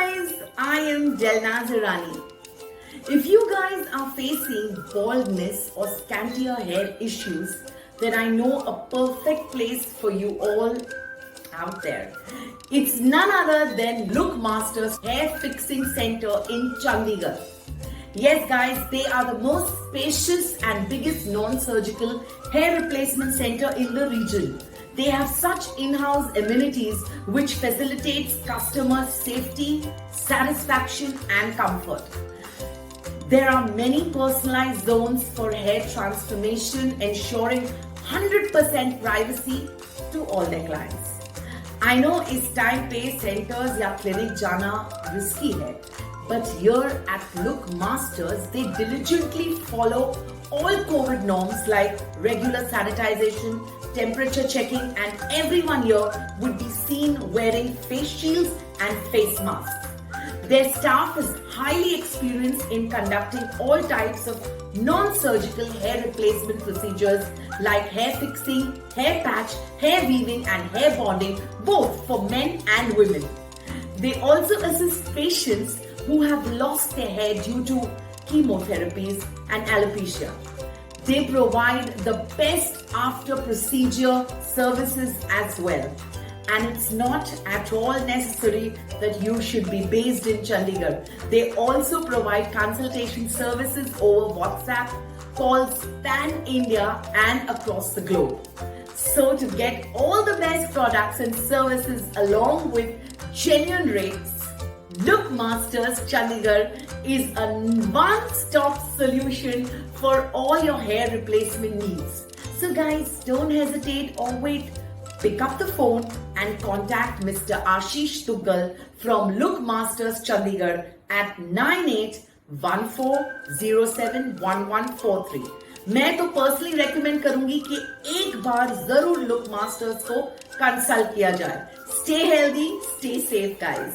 guys, I am Delnaaz Irani. If you guys are facing baldness or scantier hair issues, then I know a perfect place for you all out there. It's none other than Look Masters Hair Fixing Center in Chandigarh. Yes guys, they are the most spacious and biggest non-surgical hair replacement center in the region. They have such in-house amenities which facilitates customers' safety, satisfaction and comfort. There are many personalized zones for hair transformation, ensuring 100% privacy to all their clients. I know इस time पे centers या clinic जाना risky है, but here at Look Masters, they diligently follow all COVID norms like regular sanitization, temperature checking, and everyone here would be seen wearing face shields and face masks. Their staff is highly experienced in conducting all types of non-surgical hair replacement procedures like hair fixing, hair patch, hair weaving and hair bonding, both for men and women. They also assist patients who have lost their hair due to chemotherapies and alopecia. They provide the best after procedure services as well. And it's not at all necessary that you should be based in Chandigarh. They also provide consultation services over WhatsApp, calls pan-India and across the globe. So to get all the best products and services along with genuine rates, Look Masters Chandigarh is a one-stop solution for all your hair replacement needs. So guys, don't hesitate or wait. Pick up the phone and contact Mr. Ashish Tuggal from Look Masters Chandigarh at 9814071143. मैं तो personally recommend करूंगी कि एक बार जरूर look masters को consult किया जाए. Stay healthy, stay safe guys.